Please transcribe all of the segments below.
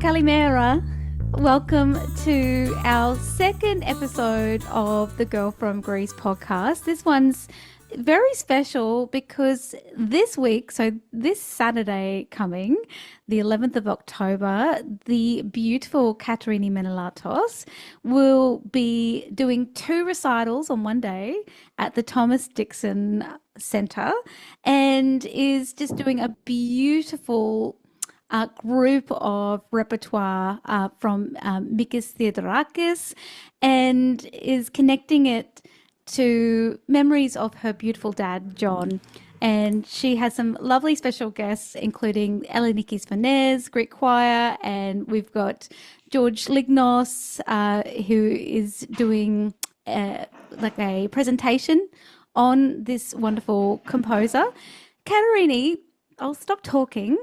Kalimera, welcome to our second episode of the Girl from Greece podcast. This one's very special because this week, so this Saturday coming, the 11th of October, the beautiful Katerini Menelatos will be doing two recitals on one day at the Thomas Dixon Centre and is just doing a beautiful group of repertoire from Mikis Theodorakis and is connecting it to memories of her beautiful dad, John. And she has some lovely special guests, including Ellinikes Fones, Greek choir, and we've got Xydi-Lignos, who is doing like a presentation on this wonderful composer. Katerini, I'll stop talking.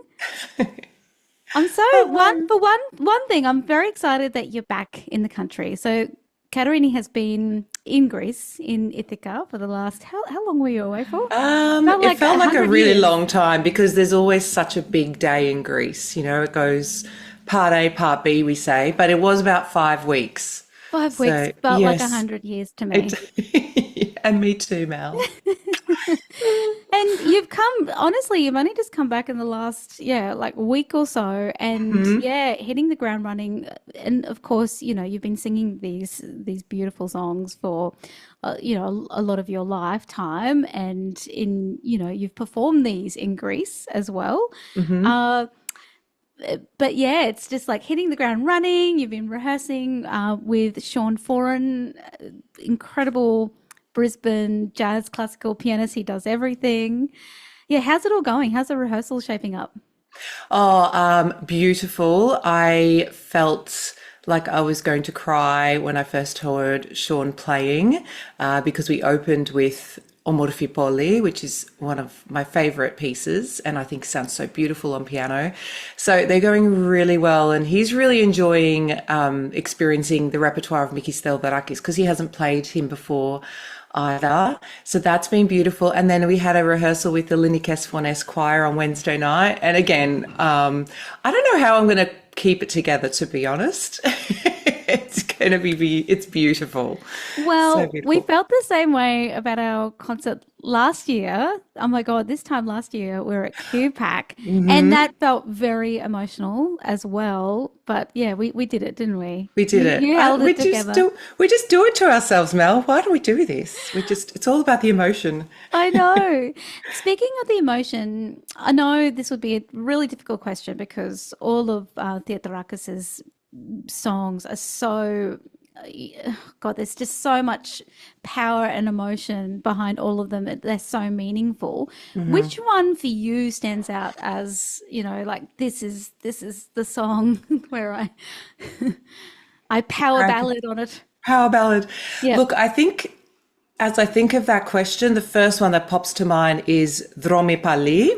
I'm so one thing, I'm very excited that you're back in the country. So Katerini has been in Greece, in Ithaca, for the last, how long were you away for? It felt like a really years. long time because there's always such a big day in Greece. You know, it goes part A, part B, we say, but it was about 5 weeks. 5 weeks So, felt like yes, 100 years to me. and me too, Mel. And you've only just come back in the last, like week or so, and hitting the ground running. And of course, you've been singing these beautiful songs for, a lot of your lifetime, and you've performed these in Greece as well. But yeah, it's just like hitting the ground running. You've been rehearsing with Sean Foran, incredible Brisbane jazz classical pianist. He does everything. Yeah, how's it all going? How's the rehearsal shaping up? Beautiful. I felt like I was going to cry when I first heard Sean playing because we opened with Dromoi Pali, which is one of my favorite pieces and I think sounds so beautiful on piano. So they're going really well, and he's really enjoying experiencing the repertoire of Mikis Theodorakis because he hasn't played him before either. So that's been beautiful. And then we had a rehearsal with the Ellinikes Fones choir on Wednesday night. And again, I don't know how I'm going to keep it together, to be honest. It's beautiful. Well, So beautiful. we felt the same way about our concert last year. Oh my God, this time last year we were at QPAC and that felt very emotional as well. But yeah, we did it, didn't we? We did it. You held it together. We just do it to ourselves, Mel. Why do we do this? It's all about the emotion. I know. Speaking of the emotion, I know this would be a really difficult question because all of Theodorakis's songs are so, God, there's just so much power and emotion behind all of them. They're so meaningful. Which one for you stands out as, like this is the song where I power ballad on it? Power ballad. Yeah. Look, I think as I think of that question, the first one that pops to mind is Dromoi Pali.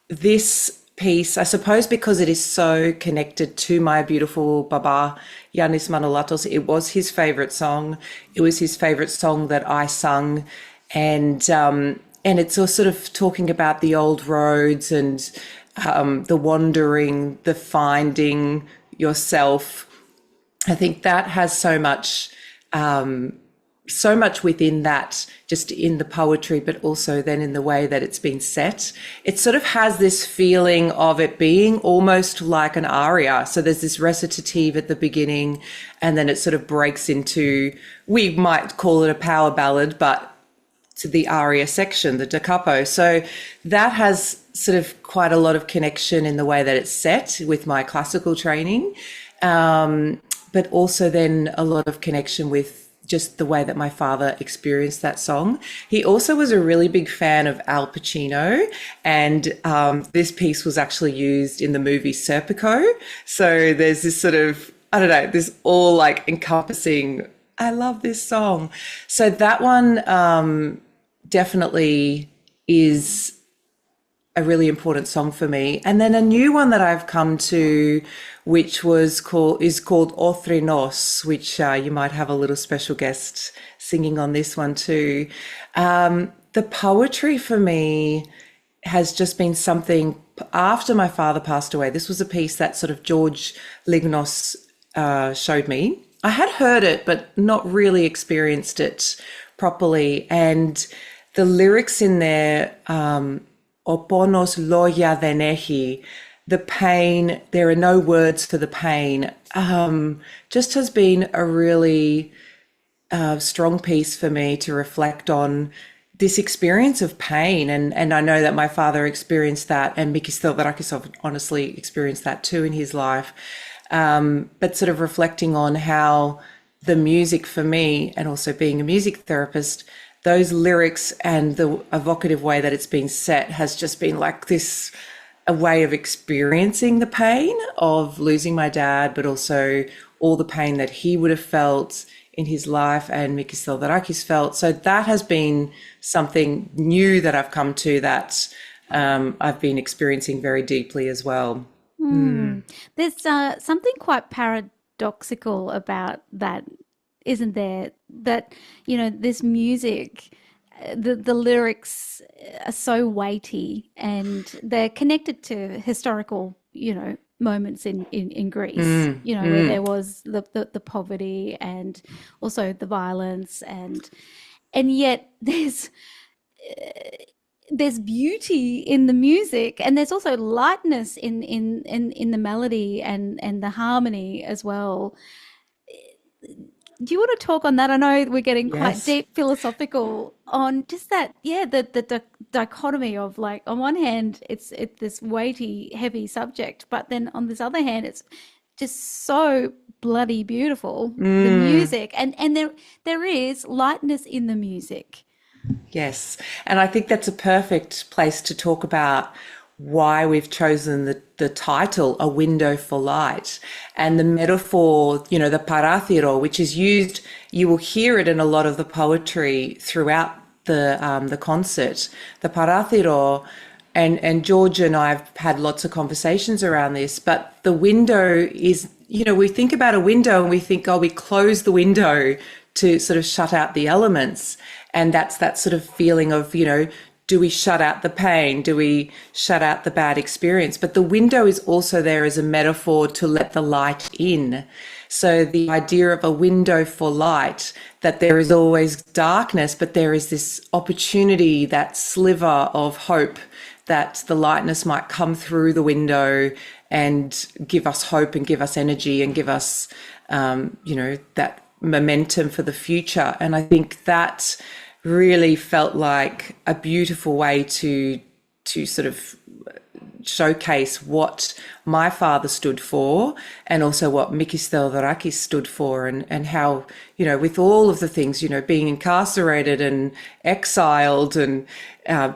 This piece, I suppose, because it is so connected to my beautiful Baba Yannis Manolatos, it was his favorite song. It was his favorite song that I sung, and it's all sort of talking about the old roads and the wandering, the finding yourself. I think that has so much within that, just in the poetry, but also then in the way that it's been set. It sort of has this feeling of it being almost like an aria. So there's this recitative at the beginning, and then it sort of breaks into, we might call it a power ballad, but to the aria section, the da capo. So that has sort of quite a lot of connection in the way that it's set with my classical training, but also then a lot of connection with just the way that my father experienced that song. He also was a really big fan of Al Pacino, and this piece was actually used in the movie Serpico. So there's this sort of, I don't know, this all like encompassing, I love this song. So that one definitely is a really important song for me. And then a new one that I've come to, which is called Thrinos, which you might have a little special guest singing on this one too. The poetry for me has just been something after my father passed away. This was a piece that sort of Xydi-Lignos showed me. I had heard it, but not really experienced it properly. And the lyrics in there, O Ponos Logia δεν έχει, the pain, there are no words for the pain, just has been a really strong piece for me to reflect on this experience of pain. And I know that my father experienced that, and Mikis Theodorakis honestly experienced that too in his life. But sort of reflecting on how the music for me, and also being a music therapist, those lyrics and the evocative way that it's been set has just been like this, a way of experiencing the pain of losing my dad, but also all the pain that he would have felt in his life and Mikis Theodorakis felt. So that has been something new that I've come to, that I've been experiencing very deeply as well. There's something quite paradoxical about that, isn't there? That, you know, this music, the lyrics are so weighty, and they're connected to historical, you know, moments in Greece, you know, where there was the poverty and also the violence, and yet there's beauty in the music, and there's also lightness in the melody and the harmony as well. Do you want to talk on that? I know we're getting quite deep philosophical on just that, the dichotomy of, like, on one hand, it's this weighty, heavy subject, but then on this other hand, it's just so bloody beautiful, the music, and there is lightness in the music. Yes. And I think that's a perfect place to talk about why we've chosen the title, A Window for Light, and the metaphor, you know, the parathiro, which is used, you will hear it in a lot of the poetry throughout the concert. The parathiro, and George and I have had lots of conversations around this, but the window is, you know, we think about a window and we think, oh, we close the window to sort of shut out the elements. And that's that sort of feeling of, you know, do we shut out the pain? Do we shut out the bad experience? But the window is also there as a metaphor to let the light in. So the idea of a window for light, that there is always darkness, but there is this opportunity, that sliver of hope, that the lightness might come through the window and give us hope and give us energy and give us, you know, that momentum for the future. And I think that really felt like a beautiful way to sort of showcase what my father stood for, and also what Mikis Theodorakis stood for, and how, you know, with all of the things, you know, being incarcerated and exiled and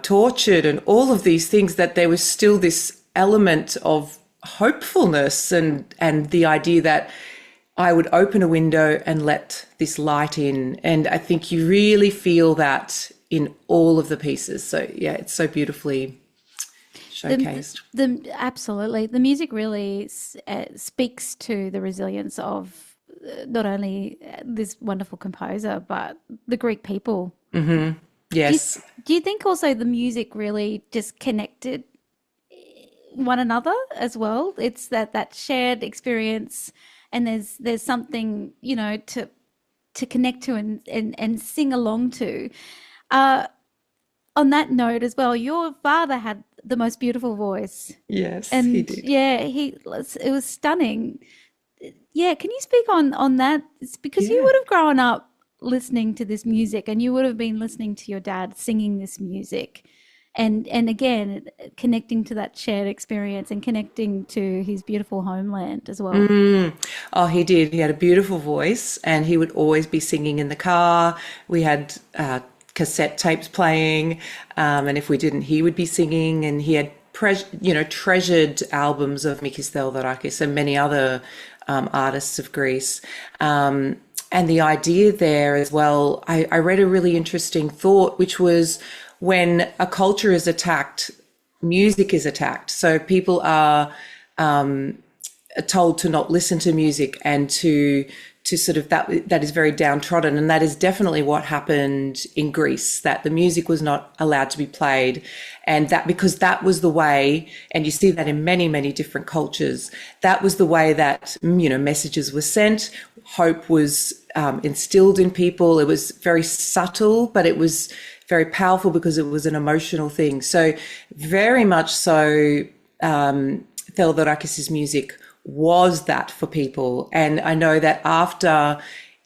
tortured and all of these things, that there was still this element of hopefulness and the idea that I would open a window and let this light in. And I think you really feel that in all of the pieces. So yeah, it's so beautifully showcased. Absolutely. The music really speaks to the resilience of not only this wonderful composer, but the Greek people. Mm-hmm. Yes. Do you think also the music really just connected one another as well? It's that shared experience, and there's something, you know, to connect to and sing along to. On that note as well, your father had the most beautiful voice. Yes, and he did. Yeah, it was stunning. Yeah, can you speak on that? It's because you would have grown up listening to this music, and you would have been listening to your dad singing this music. And again, connecting to that shared experience and connecting to his beautiful homeland as well. Oh, he did. He had a beautiful voice, and he would always be singing in the car. We had cassette tapes playing, and if we didn't, he would be singing. And he had, treasured albums of Mikis Theodorakis and many other artists of Greece. And the idea there as well, I read a really interesting thought, which was, when a culture is attacked, music is attacked. So people are told to not listen to music and to to sort of that is very downtrodden. And that is definitely what happened in Greece, that the music was not allowed to be played. And that because that was the way, and you see that in many, many different cultures, that was the way that, messages were sent. Hope was instilled in people. It was very subtle, but it was very powerful because it was an emotional thing. So very much so, Theodorakis' music was that for people. And I know that after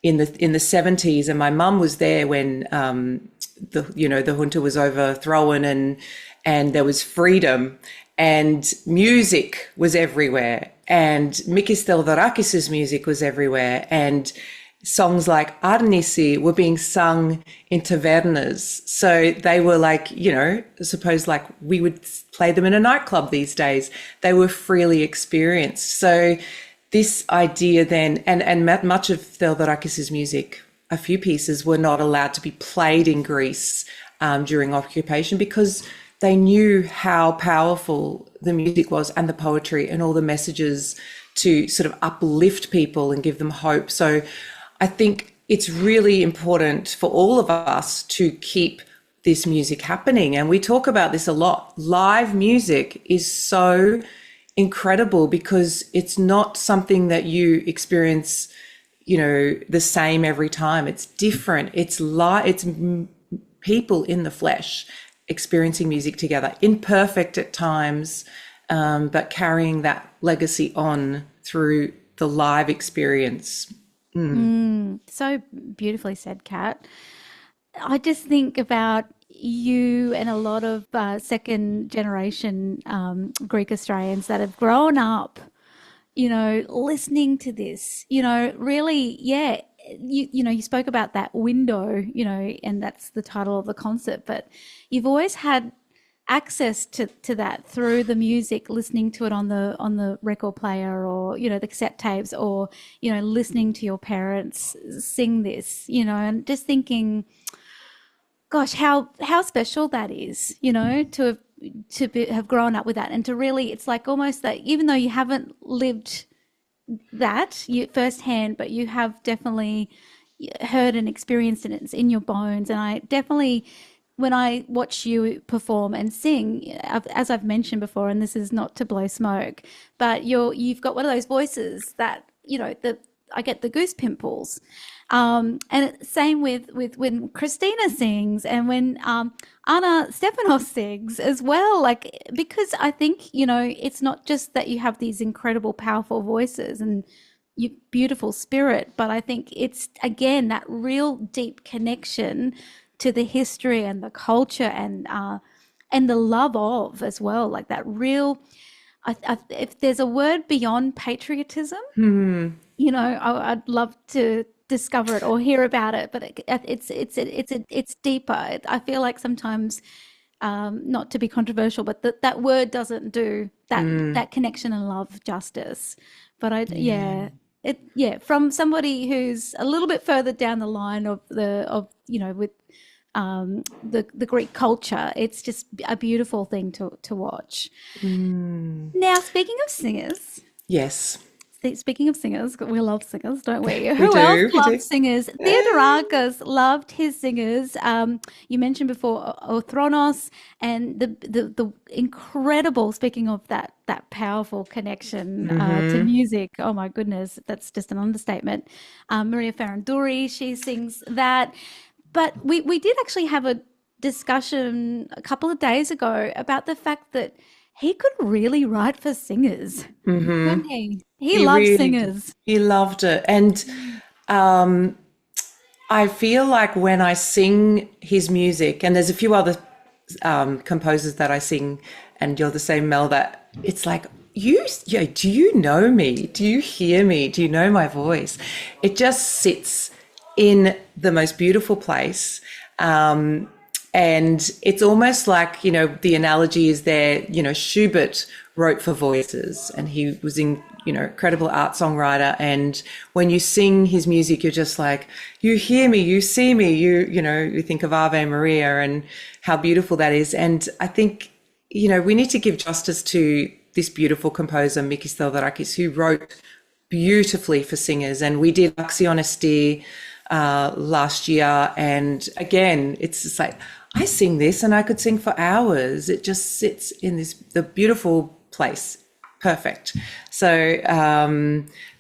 in the 70s, and my mum was there when the junta was overthrown and there was freedom and music was everywhere, and Mikis Theodorakis' music was everywhere, and songs like Arnisi were being sung in tavernas. So they were like, suppose like we would play them in a nightclub these days. They were freely experienced. So this idea then, and much of Theodorakis' music, a few pieces were not allowed to be played in Greece during occupation because they knew how powerful the music was and the poetry and all the messages to sort of uplift people and give them hope. So I think it's really important for all of us to keep this music happening. And we talk about this a lot. Live music is so incredible because it's not something that you experience, the same every time. It's different. It's people in the flesh experiencing music together, imperfect at times, but carrying that legacy on through the live experience. So beautifully said, Kat. I just think about you and a lot of second generation Greek Australians that have grown up, listening to this, really, yeah. You spoke about that window, and that's the title of the concert, but you've always had access to that through the music, listening to it on the record player or the cassette tapes, or listening to your parents sing this, and just thinking, gosh, how special that is, to have grown up with that, and to really, it's like almost that even though you haven't lived that firsthand, but you have definitely heard and experienced it. It's in your bones. And I definitely, when I watch you perform and sing, as I've mentioned before, and this is not to blow smoke, but you've got one of those voices that, I get the goose pimples. And same with when Christina sings and when Anna Stepanos sings as well, like, because I think, it's not just that you have these incredible, powerful voices and you beautiful spirit, but I think it's, again, that real deep connection to the history and the culture and the love of as well, like that real, if there's a word beyond patriotism, I'd love to discover it or hear about it, but it's deeper. I feel like sometimes, not to be controversial, but that word doesn't do that connection and love justice. But from somebody who's a little bit further down the line with the Greek culture, it's just a beautiful thing to watch. Now, speaking of singers, yes. Speaking of singers, we love singers, don't we? Who else loves singers? Theodorakis loved his singers. You mentioned before Thrinos and the incredible, speaking of that powerful connection to music. Oh my goodness, that's just an understatement. Maria Faranduri, she sings that. But we did actually have a discussion a couple of days ago about the fact that he could really write for singers, couldn't he? He loved really, singers. He loved it. And I feel like when I sing his music, and there's a few other composers that I sing, and you're the same, Mel, that it's like, do you know me? Do you hear me? Do you know my voice? It just sits in the most beautiful place. And it's almost like, the analogy is there, Schubert wrote for voices and he was incredible art songwriter. And when you sing his music, you're just like, you hear me, you see me, you think of Ave Maria and how beautiful that is. And I think, we need to give justice to this beautiful composer, Mikis Theodorakis, who wrote beautifully for singers. And we did Acción last year. And again, it's just like, I sing this and I could sing for hours. It just sits in the beautiful place. Perfect. So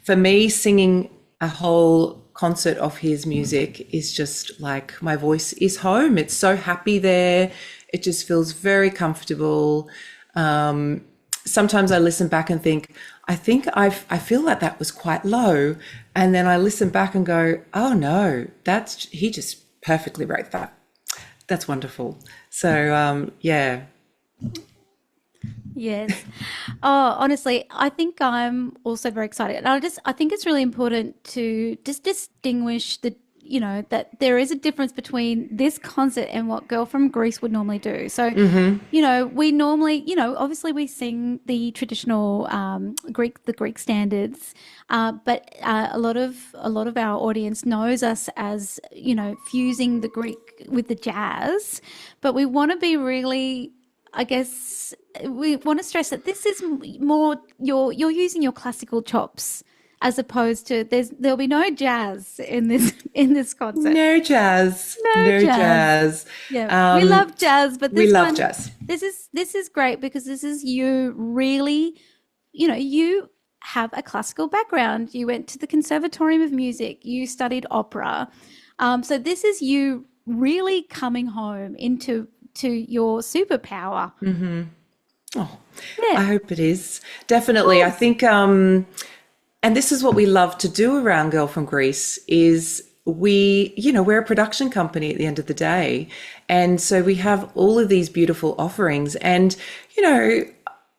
for me, singing a whole concert of his music is just like, my voice is home. It's so happy there. It just feels very comfortable. Sometimes I listen back and think, I feel like that was quite low. And then I listen back and go, oh no, he just perfectly wrote that. That's wonderful. So, yeah. Yes. Oh, honestly, I think I'm also very excited. And I think it's really important to just distinguish that there is a difference between this concert and what Girl from Greece would normally do. So, we normally, obviously we sing the traditional the Greek standards, but a lot of our audience knows us as, fusing the Greek with the jazz. But we want to be really, I guess, we want to stress that this is more you're using your classical chops, as opposed to there'll be no jazz in this concert. No jazz. No jazz. Yeah, we love jazz, but we love jazz. This is great because this is you really, you have a classical background. You went to the Conservatorium of Music. You studied opera. So this is you really coming home to your superpower. Mm-hmm. Oh, yeah. I hope it is. Definitely. I think, and this is what we love to do around Girl from Greece is we're a production company at the end of the day. And so we have all of these beautiful offerings and,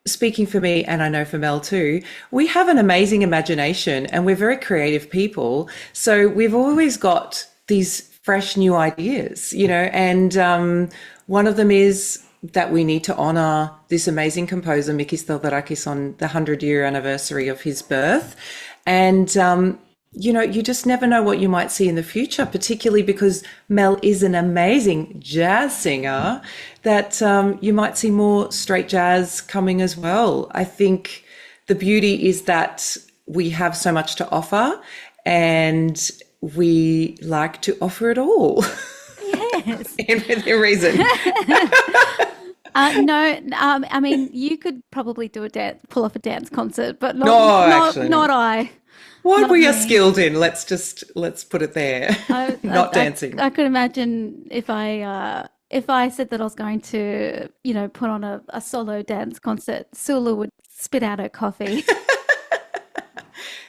speaking for me, and I know for Mel too, we have an amazing imagination and we're very creative people. So we've always got these fresh new ideas, and one of them is that we need to honour this amazing composer, Mikis Theodorakis, on the 100-year anniversary of his birth. And, you just never know what you might see in the future, particularly because Mel is an amazing jazz singer, that you might see more straight jazz coming as well. I think the beauty is that we have so much to offer and we like to offer it all. Yes. Within reason. No, I mean, you could probably pull off a dance concert, but not I. What we are skilled in, let's put it there. Not dancing. I could imagine if I said that I was going to, put on a solo dance concert, Sula would spit out her coffee.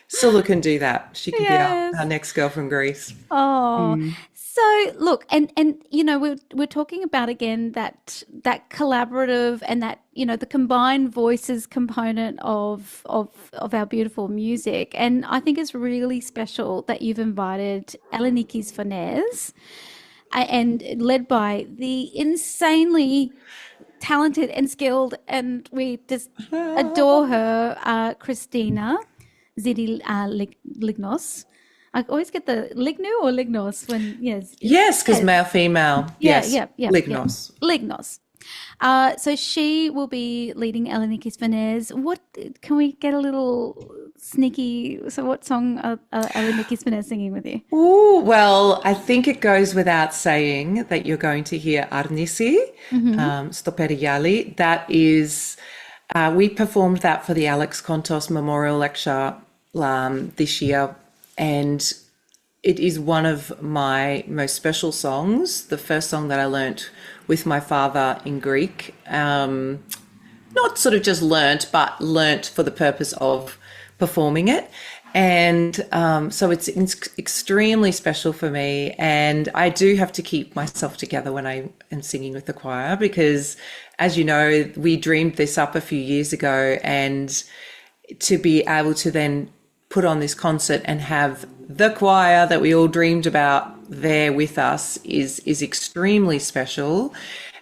Sula can do that. She can be our next Girl from Greece. Oh. So look, and we're talking about again that collaborative and that the combined voices component of our beautiful music, and I think it's really special that you've invited Ellinikes Fones, and led by the insanely talented and skilled, and we just adore her, Christina Xydi-Lignos. I always get the Lignu or Lignos when, yes. Yes, because male, female. Yeah, yes. Yeah. Lignos. Yeah. Lignos. So she will be leading Ellinikes Fones. What, can we get a little sneaky, so what song are Ellinikes Fones singing with you? Oh, well, I think it goes without saying that you're going to hear Arnisi, Stoperiali. That is, we performed that for the Alex Kontos Memorial Lecture this year. And it is one of my most special songs, the first song that I learnt with my father in Greek. Not sort of just learnt, but learnt for the purpose of performing it. And so it's extremely special for me. And I do have to keep myself together when I am singing with the choir because, as you know, we dreamed this up a few years ago, and to be able to then put on this concert and have the choir that we all dreamed about there with us is extremely special.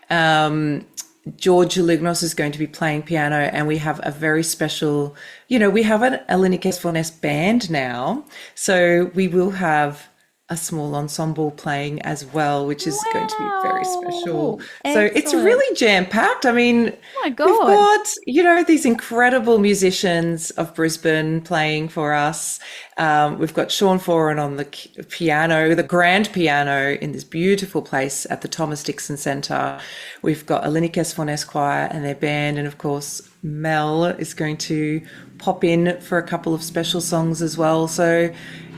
George Lignos is going to be playing piano, and we have a very special, we have an Ellinikes Fones band now. So we will have a small ensemble playing as well, which is going to be very special. Wow. So it's Excellent. really jam-packed. I mean, Oh my we've God. got, these incredible musicians of Brisbane playing for us. We've got Sean Foran on the piano, the grand piano in this beautiful place at the Thomas Dixon Centre. We've got Ellinikes Fones choir and their band. And of course, Mel is going to pop in for a couple of special songs as well. So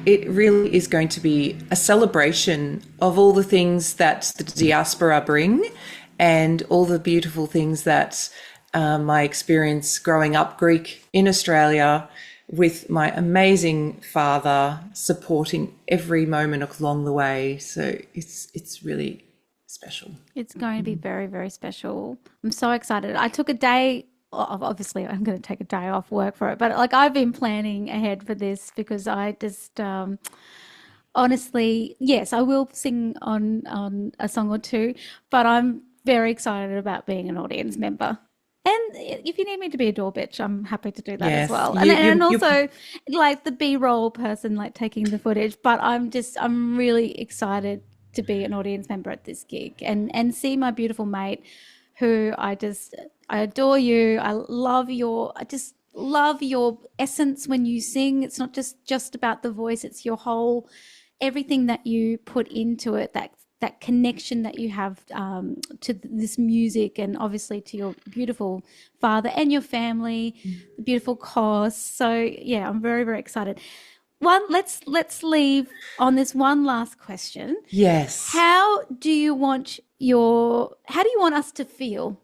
it really is going to be a celebration of all the things that the diaspora bring and all the beautiful things that my experience growing up Greek in Australia with my amazing father supporting every moment along the way. So it's really special. It's going to be very, very special. I'm so excited. I took a day, obviously, I'm going to take a day off work for it, but like I've been planning ahead for this because I just, honestly, yes, I will sing on a song or two, but I'm very excited about being an audience member. And if you need me to be a door bitch, I'm happy to do that as Yes, well. And also like the B-roll person, like taking the footage. But I'm really excited to be an audience member at this gig and see my beautiful mate, who I adore you. I just love your essence when you sing. It's not just about the voice. It's your whole everything that you put into it. That connection that you have to this music, and obviously to your beautiful father and your family, the beautiful cause. So yeah, I'm very, very excited. Let's leave on this one last question. yes. How do you want us to feel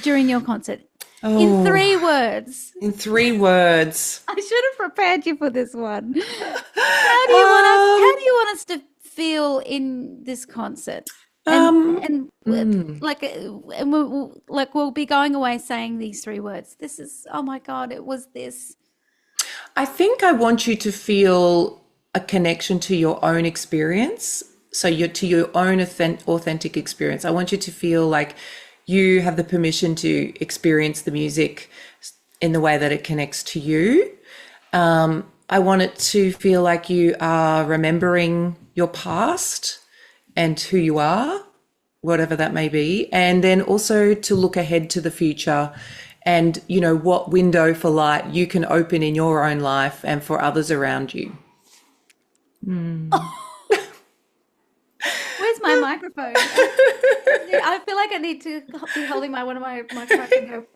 during your concert? In Oh, 3 words. in 3 words. I should have prepared you for this one. How Um, do you want us to feel in this concert? um, And like and we'll be going away saying these 3 words. This is, oh my God, it was this. I think I want you to feel a connection to your own experience. So to your own authentic experience. I want you to feel like you have the permission to experience the music in the way that it connects to you. I want it to feel like you are remembering your past and who you are, whatever that may be. And then also to look ahead to the future and, what window for light you can open in your own life and for others around you. Where's my microphone? I feel like I need to be holding one of my microphones and go,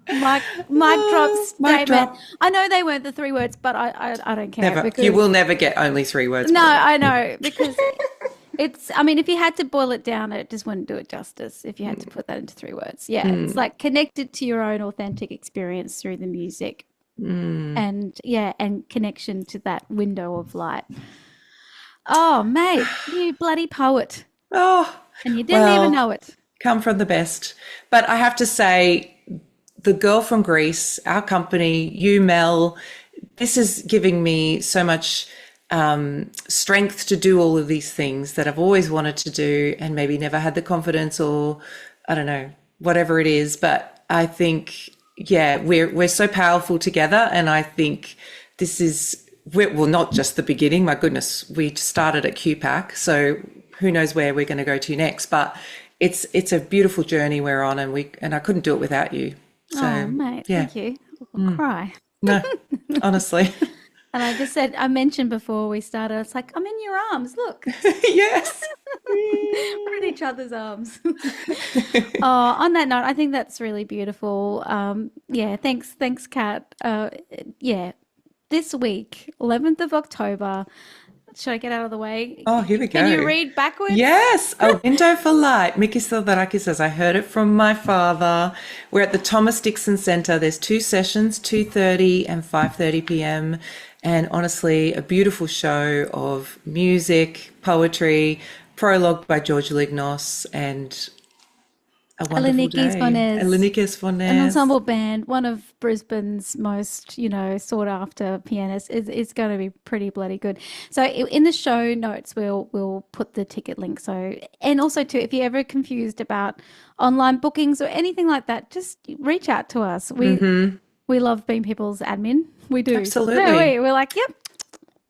mic drop Mic statement. drop. I know they weren't the 3 words, but I don't care Never. because You will never get only 3 words. no, I know because I mean, if you had to boil it down, it just wouldn't do it justice if you had to put that into 3 words. Yeah, it's like connected to your own authentic experience through the music and connection to that window of light. Oh, mate, you bloody poet. Oh, And you didn't even well, know it. come from the best. But I have to say, the girl from Greece, our company, you, Mel, this is giving me so much strength to do all of these things that I've always wanted to do and maybe never had the confidence, or I don't know, whatever it is. But I think, yeah, we're so powerful together. And I think this is, well, not just the beginning. My goodness, we started at QPAC. So who knows where we're going to go to next. But it's a beautiful journey we're on, and I couldn't do it without you. Oh, So mate, yeah, thank you. I'll cry. no, honestly, And I mentioned before we started, it's like, I'm in your arms. Look, yes. we're in each other's arms. Oh, on that note, I think that's really beautiful. Yeah, thanks, Kat. Yeah, this week, 11th of October. Should I get out of the way? Oh, here we Can you go. read backwards? Yes, a window for light. Mikis Theodorakis says, I heard it from my father. We're at the Thomas Dixon Centre. There's 2 sessions, 2:30 and 5:30 p.m. And honestly, a beautiful show of music, poetry, prologue by Xydi-Lignos, and a wonderful Ellinikes day. Fones, Ellinikes an Fones. ensemble band, one of Brisbane's most, sought after pianists. Is going to be pretty bloody good. So in the show notes, we'll put the ticket link. So, and also too, if you're ever confused about online bookings or anything like that, just reach out to us. We love being people's admin. We do. No, Absolutely. we're like, yep,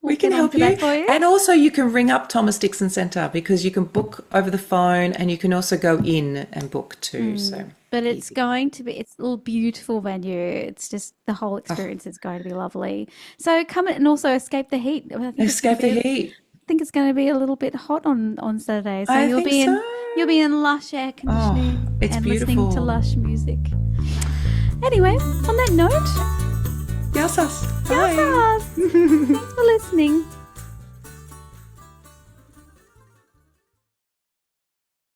We can get help onto that you. for you. And also you can ring up Thomas Dixon Centre because you can book over the phone and you can also go in and book too. So, But it's going to be, it's a little beautiful venue. It's just the whole experience is going to be lovely. So come and also escape the heat. I think escape the heat. I think it's going to be a little bit hot on Saturday. So I you'll think be in so. you'll be in lush air conditioning it's and listening to beautiful. lush music. Anyway, on that note, Yassas. Bye. thanks for listening.